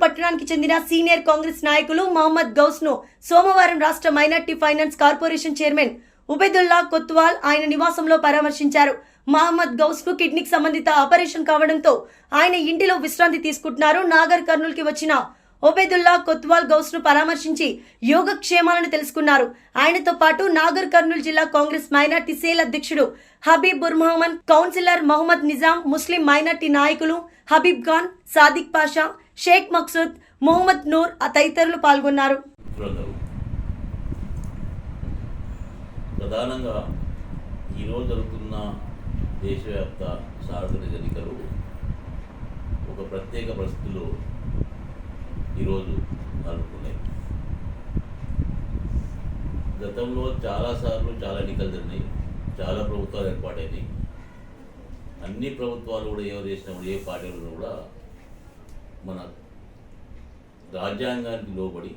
పట్టణానికి చెందిన సీనియర్ కాంగ్రెస్ నాయకులు మహమ్మద్ గౌస్ ను సోమవారం రాష్ట్ర minority finance corporation chairman Ubaidullah Kotwal ఆయన నివాసంలో పరామర్శించారు. మహమ్మద్ గౌస్ కు కిడ్నీకి సంబంధిత ఆపరేషన్ కావడంతో ఆయన ఇంటిలో విశ్రాంతి తీసుకుంటున్నారు. నాగర్ కర్నూల్ కి వచ్చిన ఉబైదుల్లా కొత్వాల్ గౌస్ ను పరామర్శించి యోగక్షేమాలను తెలుసుకున్నారు. ఆయనతో పాటు నాగర్ కర్నూల్ జిల్లా కాంగ్రెస్ మైనార్టీ సేల్ అధ్యక్షుడు హబీబ్ ఉర్-మహమ్మద్, కౌన్సిలర్ మహమ్మద్ నిజాం, ముస్లిం మైనార్టీ నాయకులు హబీబ్ ఖాన్, సాదిక్ పాషా, షేక్ మక్సూద్, మొహమ్మద్ నూర్ తదితరులు పాల్గొన్నారు. ప్రధానంగా ఈరోజు జరుగుతున్న దేశవ్యాప్త సార్వత్రిక ఎన్నికలు ఒక ప్రత్యేక పరిస్థితుల్లో ఈరోజు నడుపుతున్నాయి. గతంలో చాలాసార్లు చాలా ఎన్నికలు జరిగినాయి, చాలా ప్రభుత్వాలు ఏర్పాటైనాయి. అన్ని ప్రభుత్వాలు కూడా ఎవరు చేసినప్పుడు ఏ పార్టీలు కూడా మన రాజ్యాంగానికి లోబడి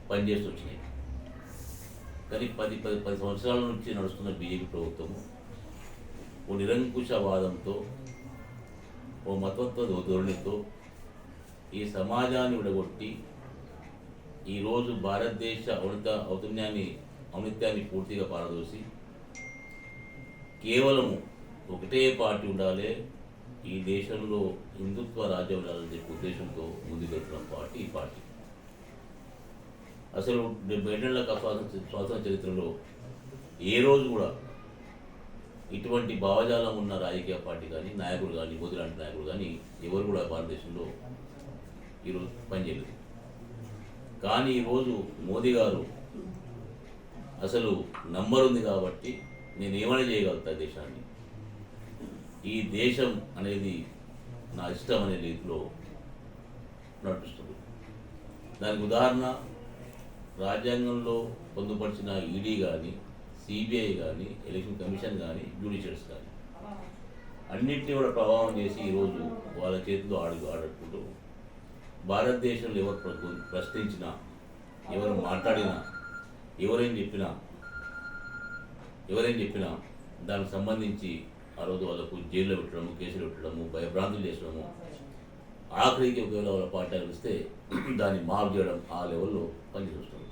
పనిచేస్తూ వచ్చినాయి. కానీ 10 సంవత్సరాల నుంచి నడుస్తున్న బీజేపీ ప్రభుత్వము ఓ నిరంకుశవాదంతో, ఓ మతత్వ ధోరణితో ఈ సమాజాన్ని విడగొట్టి ఈరోజు భారతదేశ ఔన్నత్యాన్ని పూర్తిగా పారదోసి కేవలము ఒకటే పార్టీ ఉండాలి, ఈ దేశంలో హిందుత్వ రాజ్యం ఉండాలని చెప్పే ఉద్దేశంతో ముందుకెళ్తున్న పార్టీ ఈ పార్టీ. అసలు 70 ఏళ్ల స్వాతంత్ర చరిత్రలో ఏ రోజు కూడా ఇటువంటి భావజాలం ఉన్న రాజకీయ పార్టీ కానీ నాయకులు కానీ మోదీ లాంటి నాయకులు కానీ ఎవరు కూడా భారతదేశంలో ఈరోజు పనిచేయలేదు. కానీ ఈరోజు మోదీ గారు అసలు నంబర్ ఉంది కాబట్టి నేను ఏమైనా చేయగలుగుతా దేశాన్ని, ఈ దేశం అనేది నా ఇష్టం అనే రీతిలో నడిపిస్తుంది. దానికి ఉదాహరణ రాజ్యాంగంలో పొందుపరిచిన ఈడీ కానీ, సిబిఐ కానీ, ఎలక్షన్ కమిషన్ కానీ, జ్యుడిషియల్స్ కానీ అన్నింటినీ కూడా ప్రభావం చేసి ఈరోజు వాళ్ళ చేతిలో ఆడుకుంటూ భారతదేశంలో ఎవరు ప్రశ్నించినా, ఎవరు మాట్లాడినా, ఎవరేం చెప్పినా దానికి సంబంధించి ఆ రోజు వాళ్ళకు జైల్లో పెట్టడము, కేసులు పెట్టడము, భయభ్రాంతులు చేసడము, ఆఖరికి ఒకవేళ వాళ్ళ పార్టీ ఇస్తే దాన్ని మాఫ్ చేయడం, ఆ లెవెల్లో పనిచేస్తుంది.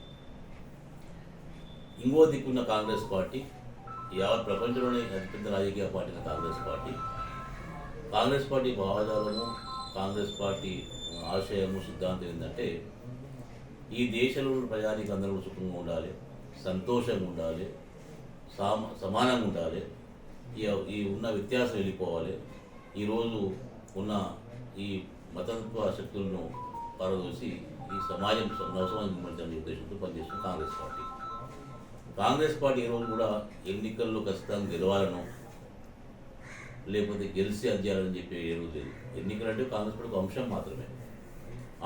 ఇంకో దిక్కున్న కాంగ్రెస్ పార్టీ యావత్ ప్రపంచంలోనే అతిపెద్ద రాజకీయ పార్టీ కాంగ్రెస్ పార్టీ భావజాలము, కాంగ్రెస్ పార్టీ ఆశయము, సిద్ధాంతం ఏంటంటే ఈ దేశంలో ప్రజానికి అందరూ సుఖంగా ఉండాలి, సంతోషంగా ఉండాలి, సమానంగా ఉండాలి, ఈ ఉన్న వ్యత్యాసం వెళ్ళిపోవాలి, ఈరోజు ఉన్న ఈ మతత్వ శక్తులను పారదోసి ఈ సమాజం నవసమాజం ఉద్దేశంతో పనిచేస్తున్న కాంగ్రెస్ పార్టీ ఈరోజు కూడా ఎన్నికల్లో ఖచ్చితంగా గెలవాలను, లేకపోతే గెలిచి అధ్యాయాలని చెప్పి ఏ రోజు లేదు. ఎన్నికలు అంటే కాంగ్రెస్ పార్టీ ఒక అంశం మాత్రమే.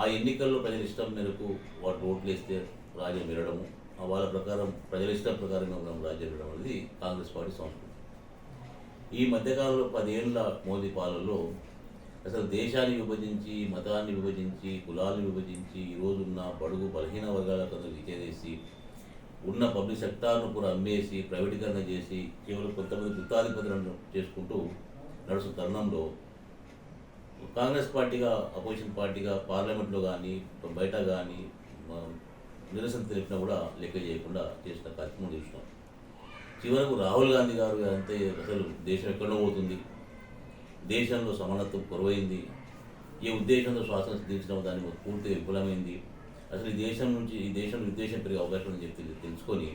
ఆ ఎన్నికల్లో ప్రజల ఇష్టం మేరకు వాటి ఓట్లు వేస్తే రాజ్యం వెళ్ళడము, వాళ్ళ ప్రకారం ప్రజల ఇష్టం ప్రకారంగా మనం రాజ్యం వెళ్ళడం అనేది కాంగ్రెస్ పార్టీ సంస్కృతి. ఈ మధ్యకాలంలో 10 ఏళ్ల మోదీ పాలనలో అసలు దేశాన్ని విభజించి, మతాన్ని విభజించి, కులాలను విభజించి ఈరోజున్న బడుగు బలహీన వర్గాలకు అందరూ విచ్చేసి ఉన్న పబ్లిక్ సెక్టార్ను కూడా అమ్మేసి ప్రైవేటీకరణ చేసి కేవలం కొంతమంది వృత్తాధిపతులను చేసుకుంటూ నడుస్తున్న తరుణంలో కాంగ్రెస్ పార్టీగా, అపోజిషన్ పార్టీగా పార్లమెంట్లో కానీ బయట కానీ నిరసన తెలిపినా కూడా లెక్క చేయకుండా చేసిన కార్యక్రమం చూసినాం. చివరకు రాహుల్ గాంధీ గారు అంతే, అసలు దేశం ఎక్కడో పోతుంది, దేశంలో సమానత్వం కొరవైంది, ఈ ఉద్దేశంతో శ్వాస తీర్చడం దాన్ని పూర్తిగా విఫలమైంది, అసలు ఈ దేశం విద్వేషం పెరిగే అవకాశం అని చెప్పి తెలుసుకొని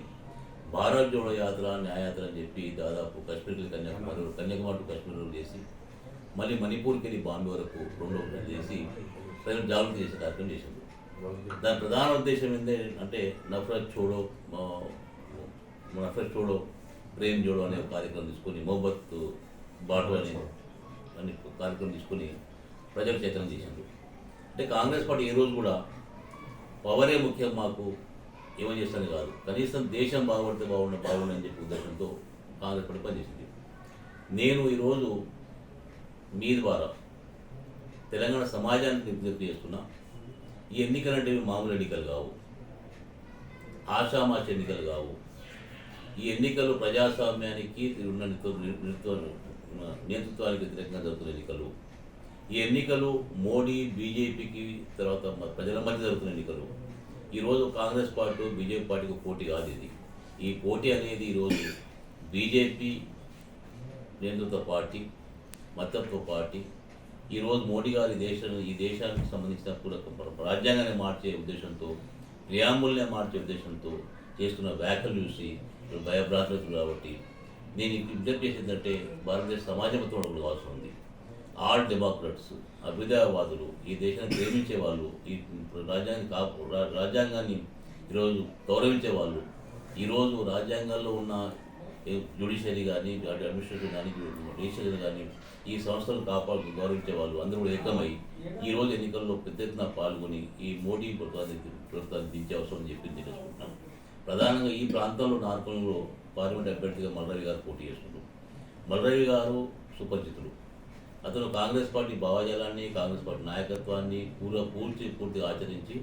భారత్ జోడో యాత్ర, న్యాయయాత్ర అని చెప్పి దాదాపు కశ్మీర్కి కన్యాకుమారి టు కశ్మీర్ చేసి మళ్ళీ మణిపూర్కి వెళ్ళి బాంబే వరకు 2 రోజులు చేసి ప్రజలు జాగృతి చేసే కార్యక్రమం చేసింది. దాని ప్రధాన ఉద్దేశం ఏంటంటే నఫరత్ చోడో ప్రేమ్ జోడో అనే కార్యక్రమం తీసుకొని, మొహబ్బత్ బాటో అనే కార్యక్రమం తీసుకొని ప్రజలు చైతన్యం చేసింది. అంటే కాంగ్రెస్ పార్టీ ఏ రోజు కూడా పవరే ముఖ్యం, మాకు ఏమని చేస్తాను కాదు, కనీసం దేశం బాగుపడితే బాగుండని చెప్పి ఉద్దేశంతో కాంగ్రెస్ పార్టీ పనిచేసింది. నేను ఈరోజు మీ ద్వారా తెలంగాణ సమాజానికి విజ్ఞప్తి చేస్తున్నా, ఈ ఎన్నికలు అంటే మామూలు ఎన్నికలు కావు, ఆషామాషి ఎన్నికలు కావు. ఈ ఎన్నికలు ప్రజాస్వామ్యానికి ఉన్న నేతృత్వానికి వ్యతిరేకంగా జరుగుతున్న ఎన్నికలు. ఈ ఎన్నికలు మోడీ బీజేపీకి తర్వాత ప్రజల మధ్య జరుగుతున్న ఎన్నికలు. ఈరోజు కాంగ్రెస్ పార్టీ బీజేపీ పార్టీకి పోటీ కాదు ఇది. ఈ పోటీ అనేది ఈరోజు బీజేపీ నేతృత్వ పార్టీ, మద్దతు పార్టీ ఈరోజు మోడీ గారి ఈ దేశానికి సంబంధించిన రాజ్యాంగాన్ని మార్చే ఉద్దేశంతో, ప్రియాంబుల్నే మార్చే ఉద్దేశంతో చేస్తున్న వ్యాఖ్యలు చూసి భయభ్రాంతులు. కాబట్టి నేను విజ్ఞప్తి చేసేందంటే భారతదేశ సమాజం మొత్తం ఒకటి కావాల్సి ఉంది. ఆల్ డెమోక్రట్స్, అభ్యుదయవాదులు, ఈ దేశాన్ని ప్రేమించే వాళ్ళు, ఈ రాజ్యాంగాన్ని ఈరోజు గౌరవించే వాళ్ళు, ఈరోజు రాజ్యాంగాల్లో ఉన్న జ్యుడిషియరీ కానీ, అడ్మినిస్ట్రేషన్ కానీ, జ్యుడిషియరీ కానీ, ఈ సంస్థలను గౌరవించే వాళ్ళు అందరూ కూడా ఏకమై ఈరోజు ఎన్నికల్లో పెద్ద ఎత్తున పాల్గొని ఈ మోడీ ప్రభుత్వాన్ని దించే అవసరం అని చెప్పి తెలుసుకుంటున్నాం. ప్రధానంగా ఈ ప్రాంతంలో నార్పంలో పార్లమెంట్ అభ్యర్థిగా మల్రవి గారు పోటీ చేస్తున్నారు. మల్రవి గారు సుపరిచితులు. అతను కాంగ్రెస్ పార్టీ భావజాలాన్ని, కాంగ్రెస్ పార్టీ నాయకత్వాన్ని పూర్తిగా ఆచరించి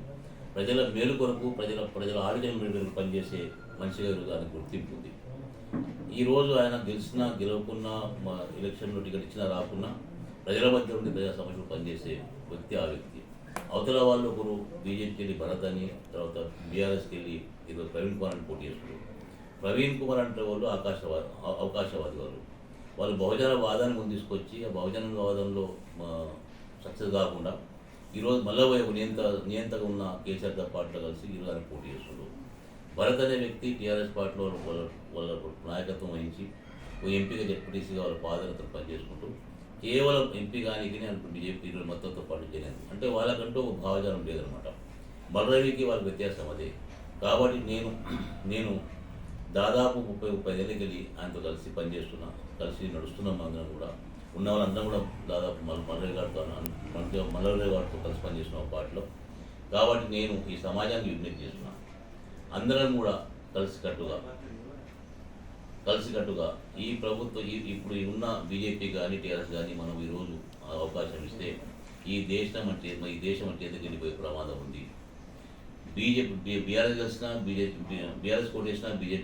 ప్రజల మేలు కొరకు, ప్రజల ఆలోచన మేరకు పనిచేసే మనిషిగా దానికి గుర్తింపు ఉంది. ఈరోజు ఆయన గెలిచినా గెలవకున్నా, ఎలక్షన్లో టికెట్ ఇచ్చినా రాకున్నా ప్రజల మధ్య ఉండి ప్రజా సమస్యలు పనిచేసే వ్యక్తి ఆ వ్యక్తి. అవతల వాళ్ళు ఒకరు బీజేపీకి వెళ్ళి భరత్ అని, తర్వాత బీఆర్ఎస్కి వెళ్ళి ఈరోజు ప్రవీణ్ కుమార్ అని పోటీ చేస్తున్నారు. ప్రవీణ్ కుమార్ అంటే వాళ్ళు అవకాశవాది వాళ్ళు బహుజన వాదాన్ని ముందు తీసుకొచ్చి ఆ బహుజన వాదంలో సక్సెస్ కాకుండా ఈరోజు మళ్ళీ నియంతగా ఉన్న కేసీఆర్ పార్టీలో కలిసి ఈరోజు ఆయన పోటీ చేస్తున్నారు. భరత్ అనే వ్యక్తి టీఆర్ఎస్ పార్టీలో వాళ్ళ నాయకత్వం వహించి ఓ ఎంపీగా జెడ్పీటీసీగా వాళ్ళ పాదయాత్ర పనిచేసుకుంటూ కేవలం ఎంపీ కానీ బీజేపీ మొత్తంతో పాటు చేయలేదు. అంటే వాళ్ళకంటూ ఒక భావజాలం లేదనమాట. మల్రవికి వాళ్ళ వ్యత్యాసం అదే. కాబట్టి నేను దాదాపు 30-35 ఏళ్ళకి వెళ్ళి ఆయనతో కలిసి పనిచేస్తున్నా, కలిసి నడుస్తున్నాం. అందరం కూడా ఉన్న వాళ్ళందరం కూడా దాదాపు మల్రవి గారితో కలిసి పనిచేస్తున్నాం పార్టీలో. కాబట్టి నేను ఈ సమాజానికి విజ్ఞప్తి చేస్తున్నాను, అందరం కూడా కలిసికట్టుగా ఈ ప్రభుత్వం ఇప్పుడు ఉన్న బీజేపీ కానీ టీఆర్ఎస్ కానీ మనం ఈరోజు అవకాశం ఇస్తే ఈ దేశం అంటే ఎందుకు వెళ్ళిపోయే ప్రమాదం ఉంది. BRS కోటేసినా BJP